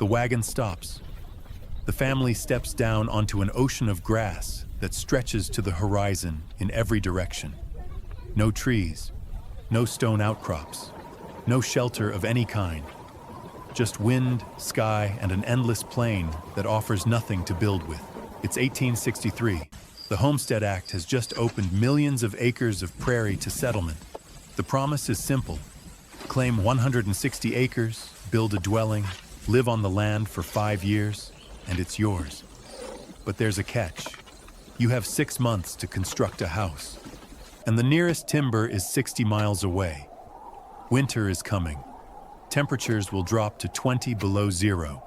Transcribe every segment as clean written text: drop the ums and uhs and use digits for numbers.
The wagon stops. The family steps down onto an ocean of grass that stretches to the horizon in every direction. No trees, no stone outcrops, no shelter of any kind. Just wind, sky, and an endless plain that offers nothing to build with. It's 1863. The Homestead Act has just opened millions of acres of prairie to settlement. The promise is simple. Claim 160 acres, build a dwelling, live on the land for 5 years, and it's yours. But there's a catch. You have 6 months to construct a house, and the nearest timber is 60 miles away. Winter is coming. Temperatures will drop to 20 below zero.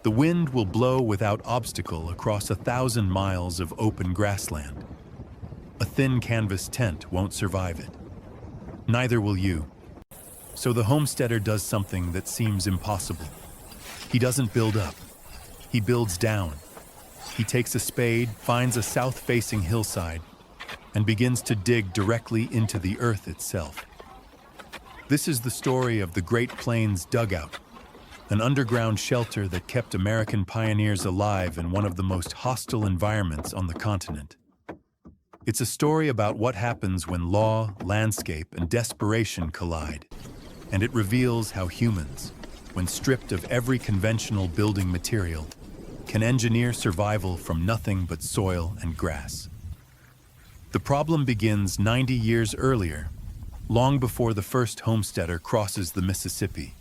The wind will blow without obstacle across 1,000 miles of open grassland. A thin canvas tent won't survive it. Neither will you. So the homesteader does something that seems impossible. He doesn't build up. He builds down. He takes a spade, finds a south-facing hillside, and begins to dig directly into the earth itself. This is the story of the Great Plains Dugout, an underground shelter that kept American pioneers alive in one of the most hostile environments on the continent. It's a story about what happens when law, landscape, and desperation collide, and it reveals how humans, when stripped of every conventional building material, can engineer survival from nothing but soil and grass. The problem begins 90 years earlier, long before the first homesteader crosses the Mississippi.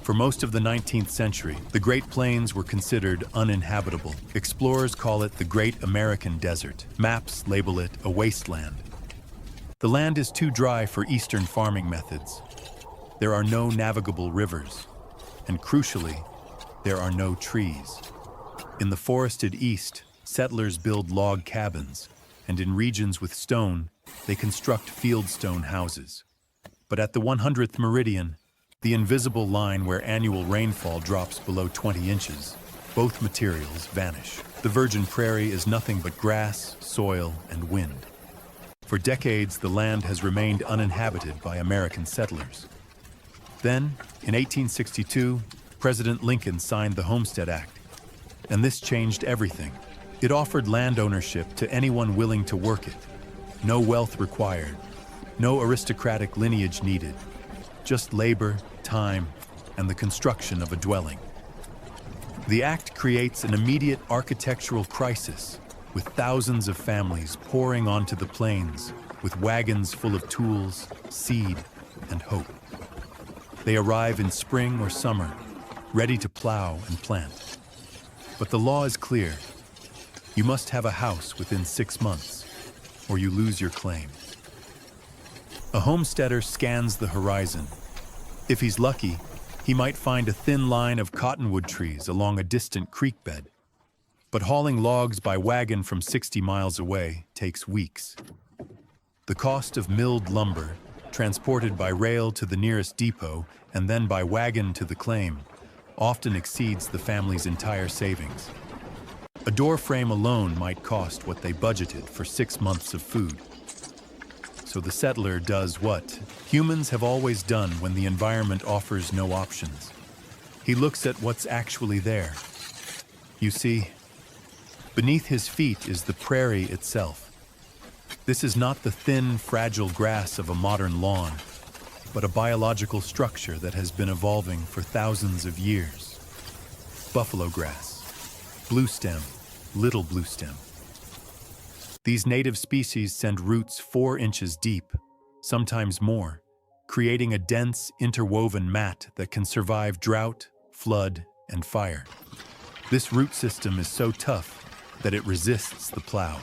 For most of the 19th century, the Great Plains were considered uninhabitable. Explorers call it the Great American Desert. Maps label it a wasteland. The land is too dry for Eastern farming methods. There are no navigable rivers, and crucially, there are no trees. In the forested East, settlers build log cabins, and in regions with stone, they construct fieldstone houses. But at the 100th meridian, the invisible line where annual rainfall drops below 20 inches, both materials vanish. The virgin prairie is nothing but grass, soil, and wind. For decades, the land has remained uninhabited by American settlers. Then, in 1862, President Lincoln signed the Homestead Act, and this changed everything. It offered land ownership to anyone willing to work it. No wealth required, no aristocratic lineage needed, just labor, time, and the construction of a dwelling. The act creates an immediate architectural crisis, with thousands of families pouring onto the plains with wagons full of tools, seed, and hope. They arrive in spring or summer, ready to plow and plant. But the law is clear. You must have a house within 6 months, or you lose your claim. A homesteader scans the horizon. If he's lucky, he might find a thin line of cottonwood trees along a distant creek bed. But hauling logs by wagon from 60 miles away takes weeks. The cost of milled lumber, transported by rail to the nearest depot and then by wagon to the claim, often exceeds the family's entire savings. A door frame alone might cost what they budgeted for 6 months of food. So the settler does what humans have always done when the environment offers no options. He looks at what's actually there. You see, beneath his feet is the prairie itself. This is not the thin, fragile grass of a modern lawn, but a biological structure that has been evolving for thousands of years. Buffalo grass, bluestem, little bluestem. These native species send roots 4 inches deep, sometimes more, creating a dense, interwoven mat that can survive drought, flood, and fire. This root system is so tough that it resists the plow.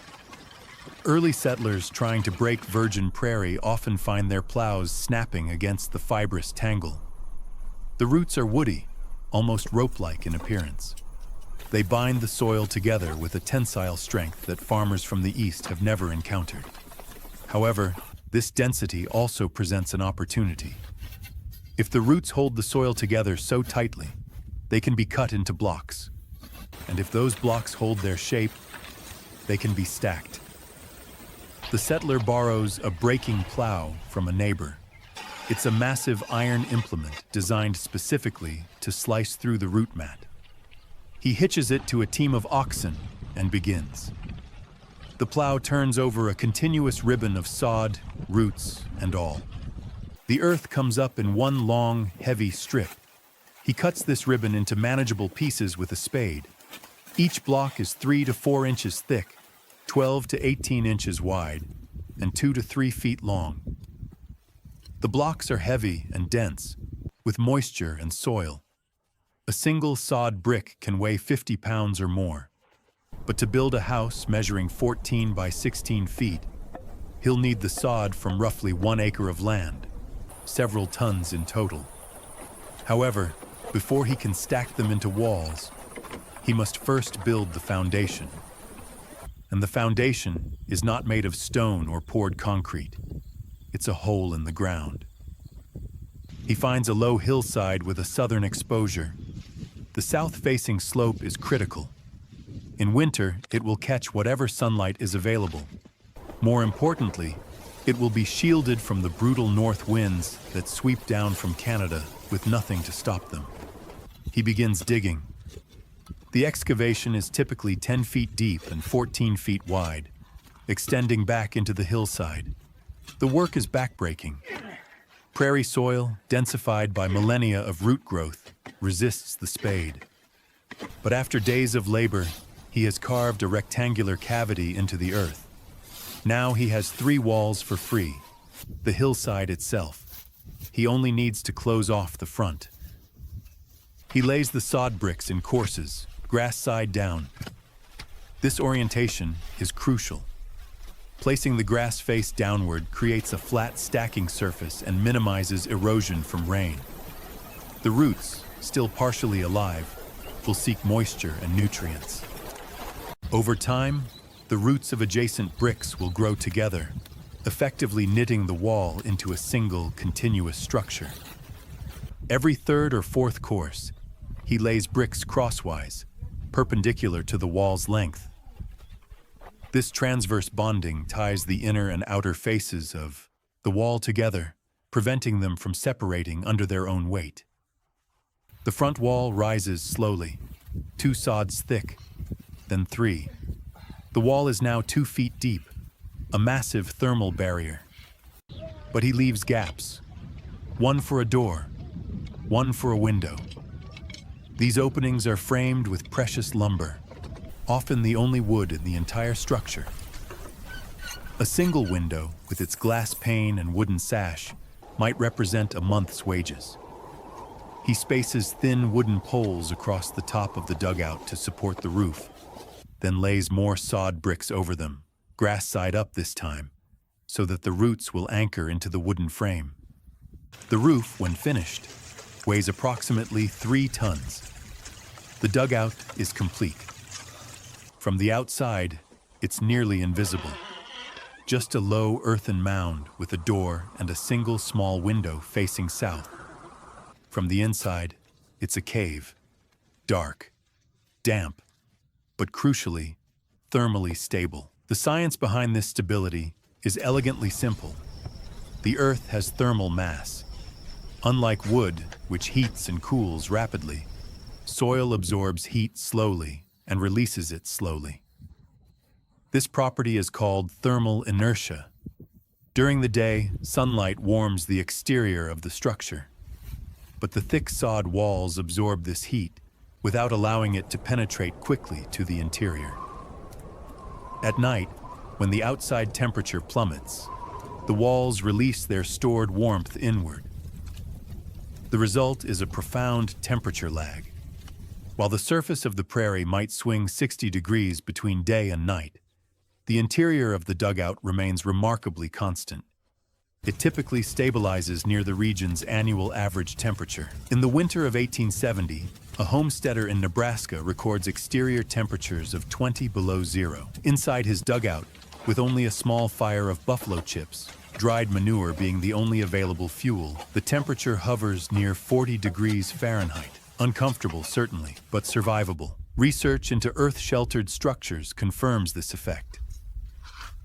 Early settlers trying to break virgin prairie often find their plows snapping against the fibrous tangle. The roots are woody, almost rope-like in appearance. They bind the soil together with a tensile strength that farmers from the East have never encountered. However, this density also presents an opportunity. If the roots hold the soil together so tightly, they can be cut into blocks. And if those blocks hold their shape, they can be stacked. The settler borrows a breaking plow from a neighbor. It's a massive iron implement designed specifically to slice through the root mat. He hitches it to a team of oxen and begins. The plow turns over a continuous ribbon of sod, roots, and all. The earth comes up in one long, heavy strip. He cuts this ribbon into manageable pieces with a spade. Each block is 3 to 4 inches thick, 12 to 18 inches wide, and 2 to 3 feet long. The blocks are heavy and dense, with moisture and soil. A single sod brick can weigh 50 pounds or more. But to build a house measuring 14 by 16 feet, he'll need the sod from roughly 1 acre of land, several tons in total. However, before he can stack them into walls, he must first build the foundation. And the foundation is not made of stone or poured concrete. It's a hole in the ground. He finds a low hillside with a southern exposure. The south-facing slope is critical. In winter, it will catch whatever sunlight is available. More importantly, it will be shielded from the brutal north winds that sweep down from Canada with nothing to stop them. He begins digging. The excavation is typically 10 feet deep and 14 feet wide, extending back into the hillside. The work is backbreaking. Prairie soil, densified by millennia of root growth, resists the spade. But after days of labor, he has carved a rectangular cavity into the earth. Now he has 3 walls for free, the hillside itself. He only needs to close off the front. He lays the sod bricks in courses, grass side down. This orientation is crucial. Placing the grass face downward creates a flat stacking surface and minimizes erosion from rain. The roots, still partially alive, will seek moisture and nutrients. Over time, the roots of adjacent bricks will grow together, effectively knitting the wall into a single, continuous structure. Every 3rd or 4th course, he lays bricks crosswise, perpendicular to the wall's length. This transverse bonding ties the inner and outer faces of the wall together, preventing them from separating under their own weight. The front wall rises slowly, 2 sods thick, then 3. The wall is now 2 feet deep, a massive thermal barrier. But he leaves gaps, 1 for a door, 1 for a window. These openings are framed with precious lumber, often the only wood in the entire structure. A single window, with its glass pane and wooden sash, might represent a month's wages. He spaces thin wooden poles across the top of the dugout to support the roof, then lays more sod bricks over them, grass side up this time, so that the roots will anchor into the wooden frame. The roof, when finished, weighs approximately 3 tons. The dugout is complete. From the outside, it's nearly invisible. Just a low earthen mound with a door and a single small window facing south. From the inside, it's a cave. Dark, damp, but crucially, thermally stable. The science behind this stability is elegantly simple. The earth has thermal mass. Unlike wood, which heats and cools rapidly, soil absorbs heat slowly and releases it slowly. This property is called thermal inertia. During the day, sunlight warms the exterior of the structure, but the thick sod walls absorb this heat without allowing it to penetrate quickly to the interior. At night, when the outside temperature plummets, the walls release their stored warmth inward. The result is a profound temperature lag. While the surface of the prairie might swing 60 degrees between day and night, the interior of the dugout remains remarkably constant. It typically stabilizes near the region's annual average temperature. In the winter of 1870, a homesteader in Nebraska records exterior temperatures of 20 below zero. Inside his dugout, with only a small fire of buffalo chips, dried manure being the only available fuel, the temperature hovers near 40 degrees Fahrenheit. Uncomfortable, certainly, but survivable. Research into earth-sheltered structures confirms this effect.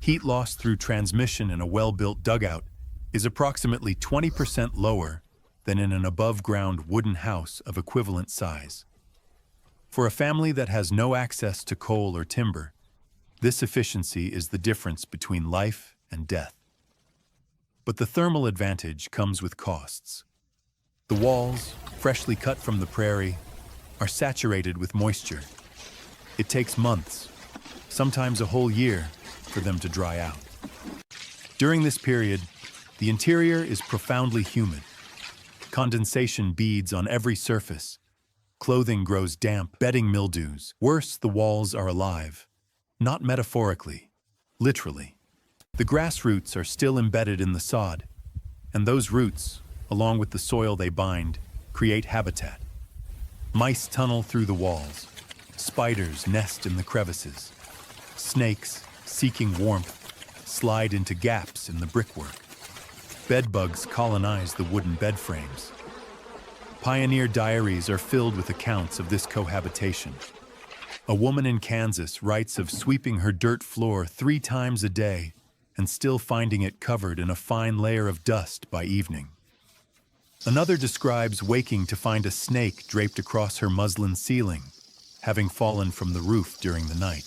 Heat loss through transmission in a well-built dugout is approximately 20% lower than in an above-ground wooden house of equivalent size. For a family that has no access to coal or timber, this efficiency is the difference between life and death. But the thermal advantage comes with costs. The walls, freshly cut from the prairie, are saturated with moisture. It takes months, sometimes a whole year, for them to dry out. During this period, the interior is profoundly humid. Condensation beads on every surface. Clothing grows damp, bedding mildews. Worse, the walls are alive. Not metaphorically, literally. The grass roots are still embedded in the sod, and those roots, along with the soil they bind, create habitat. Mice tunnel through the walls. Spiders nest in the crevices. Snakes, seeking warmth, slide into gaps in the brickwork. Bedbugs colonize the wooden bed frames. Pioneer diaries are filled with accounts of this cohabitation. A woman in Kansas writes of sweeping her dirt floor 3 times a day and still finding it covered in a fine layer of dust by evening. Another describes waking to find a snake draped across her muslin ceiling, having fallen from the roof during the night.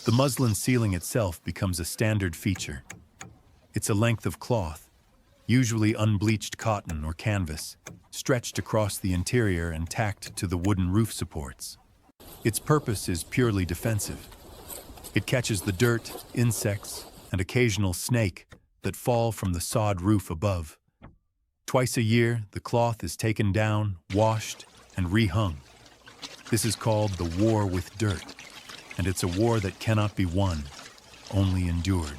The muslin ceiling itself becomes a standard feature. It's a length of cloth, usually unbleached cotton or canvas, stretched across the interior and tacked to the wooden roof supports. Its purpose is purely defensive. It catches the dirt, insects, and occasional snake that fall from the sod roof above. Twice a year, the cloth is taken down, washed, and rehung. This is called the war with dirt, and it's a war that cannot be won, only endured.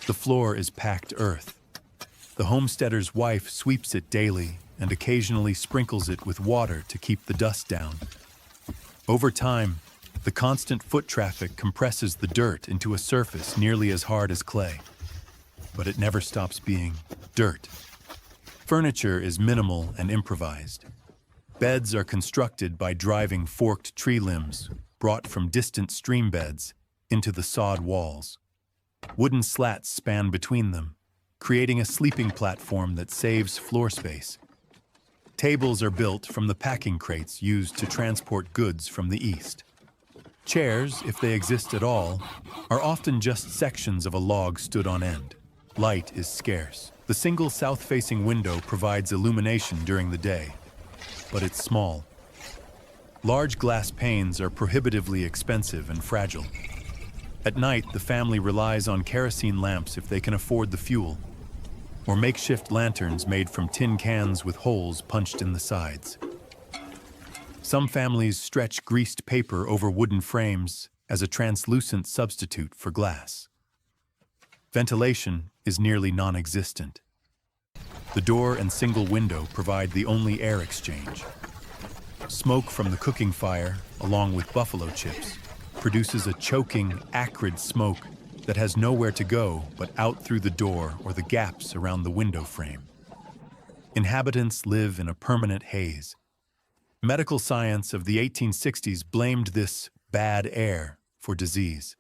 The floor is packed earth. The homesteader's wife sweeps it daily and occasionally sprinkles it with water to keep the dust down. Over time, the constant foot traffic compresses the dirt into a surface nearly as hard as clay. But it never stops being dirt. Furniture is minimal and improvised. Beds are constructed by driving forked tree limbs brought from distant stream beds into the sod walls. Wooden slats span between them, creating a sleeping platform that saves floor space. Tables are built from the packing crates used to transport goods from the east. Chairs, if they exist at all, are often just sections of a log stood on end. Light is scarce. The single south-facing window provides illumination during the day, but it's small. Large glass panes are prohibitively expensive and fragile. At night, the family relies on kerosene lamps if they can afford the fuel, or makeshift lanterns made from tin cans with holes punched in the sides. Some families stretch greased paper over wooden frames as a translucent substitute for glass. Ventilation is nearly non-existent. The door and single window provide the only air exchange. Smoke from the cooking fire, along with buffalo chips, produces a choking, acrid smoke that has nowhere to go but out through the door or the gaps around the window frame. Inhabitants live in a permanent haze. Medical science of the 1860s blamed this bad air for disease.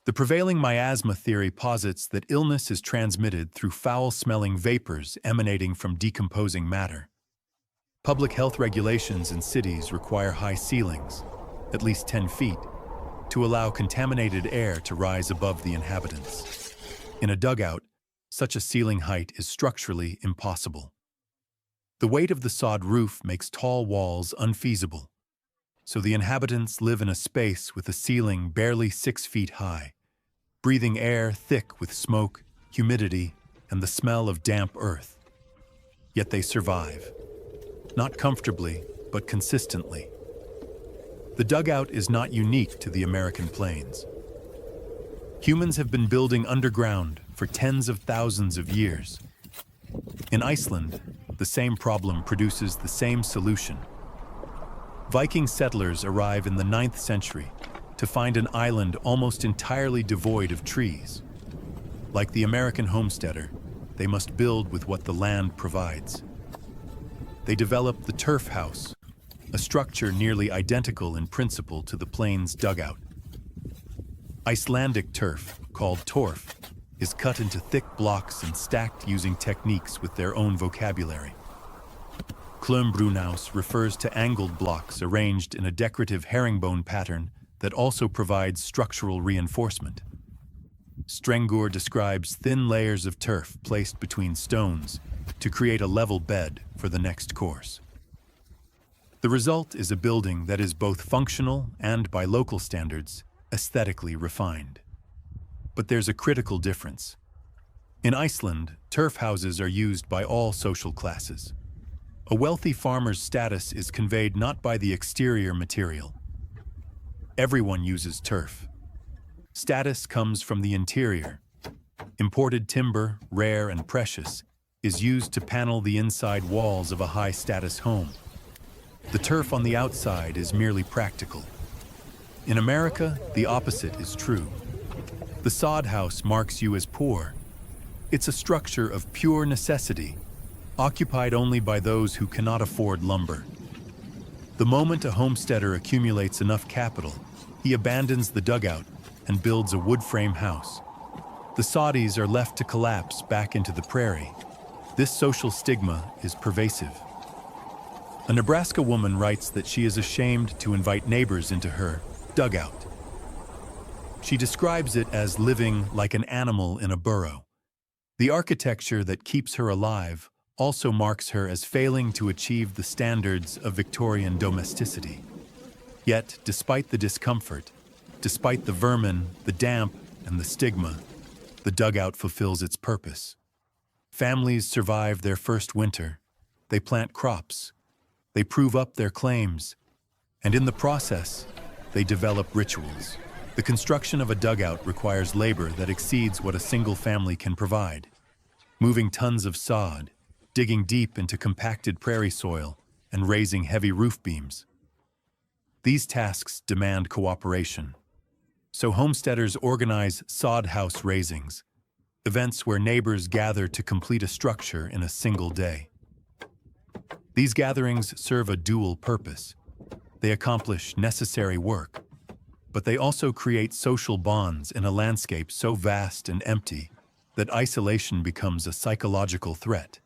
The prevailing miasma theory posits that illness is transmitted through foul-smelling vapors emanating from decomposing matter. Public health regulations in cities require high ceilings, at least 10 feet, to allow contaminated air to rise above the inhabitants. In a dugout, such a ceiling height is structurally impossible. The weight of the sod roof makes tall walls unfeasible, so the inhabitants live in a space with a ceiling barely 6 feet high, breathing air thick with smoke, humidity, and the smell of damp earth. Yet they survive. Not comfortably, but consistently. The dugout is not unique to the American plains. Humans have been building underground for tens of thousands of years. In Iceland, the same problem produces the same solution. Viking settlers arrive in the 9th century to find an island almost entirely devoid of trees. Like the American homesteader, they must build with what the land provides. They develop the turf house, a structure nearly identical in principle to the plains dugout. Icelandic turf, called torf, is cut into thick blocks and stacked using techniques with their own vocabulary. Klumbrunaus refers to angled blocks arranged in a decorative herringbone pattern that also provides structural reinforcement. Strengur describes thin layers of turf placed between stones to create a level bed for the next course. The result is a building that is both functional and, by local standards, aesthetically refined. But there's a critical difference. In Iceland, turf houses are used by all social classes. A wealthy farmer's status is conveyed not by the exterior material. Everyone uses turf. Status comes from the interior. Imported timber, rare and precious, is used to panel the inside walls of a high-status home. The turf on the outside is merely practical. In America, the opposite is true. The sod house marks you as poor. It's a structure of pure necessity, occupied only by those who cannot afford lumber. The moment a homesteader accumulates enough capital, he abandons the dugout and builds a wood frame house. The soddies are left to collapse back into the prairie. This social stigma is pervasive. A Nebraska woman writes that she is ashamed to invite neighbors into her dugout. She describes it as living like an animal in a burrow. The architecture that keeps her alive also marks her as failing to achieve the standards of Victorian domesticity. Yet, despite the discomfort, despite the vermin, the damp, and the stigma, the dugout fulfills its purpose. Families survive their first winter. They plant crops. They prove up their claims. And in the process, they develop rituals. The construction of a dugout requires labor that exceeds what a single family can provide. Moving tons of sod, digging deep into compacted prairie soil, and raising heavy roof beams. These tasks demand cooperation. So homesteaders organize sod house raisings, events where neighbors gather to complete a structure in a single day. These gatherings serve a dual purpose. They accomplish necessary work, but they also create social bonds in a landscape so vast and empty that isolation becomes a psychological threat.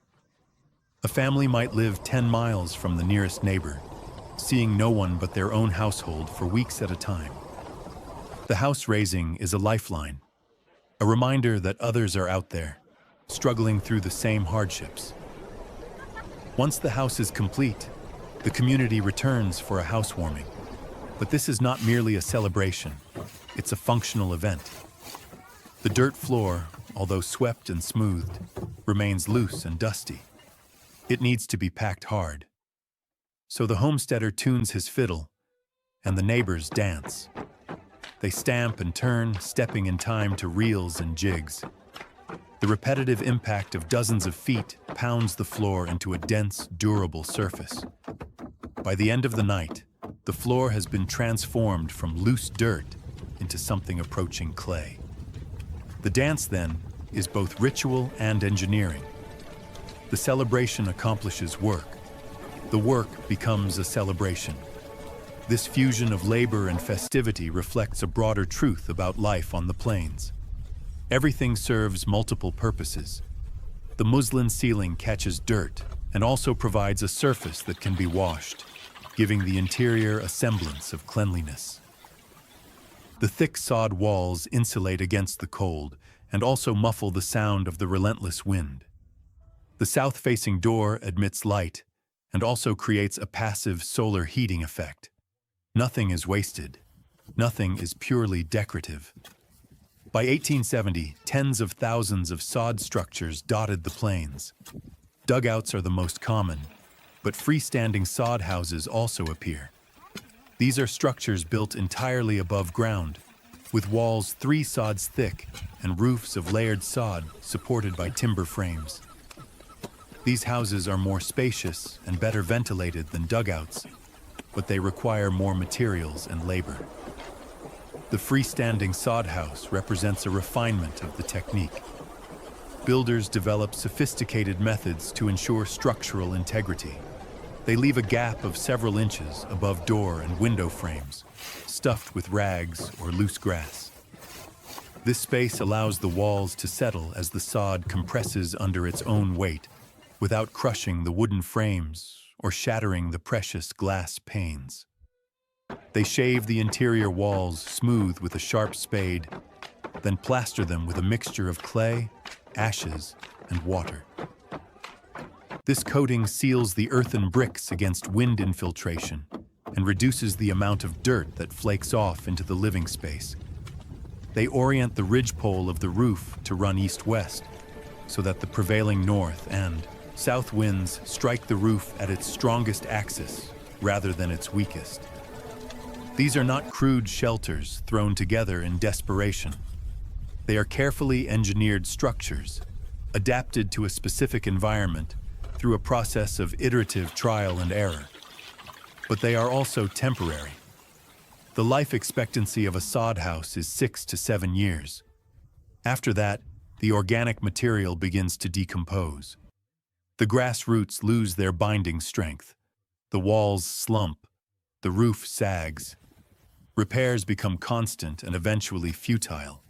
A family might live 10 miles from the nearest neighbor, seeing no one but their own household for weeks at a time. The house raising is a lifeline, a reminder that others are out there, struggling through the same hardships. Once the house is complete, the community returns for a housewarming. But this is not merely a celebration, it's a functional event. The dirt floor, although swept and smoothed, remains loose and dusty. It needs to be packed hard. So the homesteader tunes his fiddle, and the neighbors dance. They stamp and turn, stepping in time to reels and jigs. The repetitive impact of dozens of feet pounds the floor into a dense, durable surface. By the end of the night, the floor has been transformed from loose dirt into something approaching clay. The dance, then, is both ritual and engineering. The celebration accomplishes work. The work becomes a celebration. This fusion of labor and festivity reflects a broader truth about life on the plains. Everything serves multiple purposes. The muslin ceiling catches dirt and also provides a surface that can be washed, giving the interior a semblance of cleanliness. The thick sod walls insulate against the cold and also muffle the sound of the relentless wind. The south-facing door admits light and also creates a passive solar heating effect. Nothing is wasted. Nothing is purely decorative. By 1870, tens of thousands of sod structures dotted the plains. Dugouts are the most common, but freestanding sod houses also appear. These are structures built entirely above ground, with walls 3 sods thick and roofs of layered sod supported by timber frames. These houses are more spacious and better ventilated than dugouts, but they require more materials and labor. The freestanding sod house represents a refinement of the technique. Builders develop sophisticated methods to ensure structural integrity. They leave a gap of several inches above door and window frames, stuffed with rags or loose grass. This space allows the walls to settle as the sod compresses under its own weight, without crushing the wooden frames or shattering the precious glass panes. They shave the interior walls smooth with a sharp spade, then plaster them with a mixture of clay, ashes, and water. This coating seals the earthen bricks against wind infiltration and reduces the amount of dirt that flakes off into the living space. They orient the ridgepole of the roof to run east-west, so that the prevailing north and south winds strike the roof at its strongest axis rather than its weakest. These are not crude shelters thrown together in desperation. They are carefully engineered structures, adapted to a specific environment through a process of iterative trial and error. But they are also temporary. The life expectancy of a sod house is 6 to 7 years. After that, the organic material begins to decompose. The grass roots lose their binding strength. The walls slump. The roof sags. Repairs become constant and eventually futile.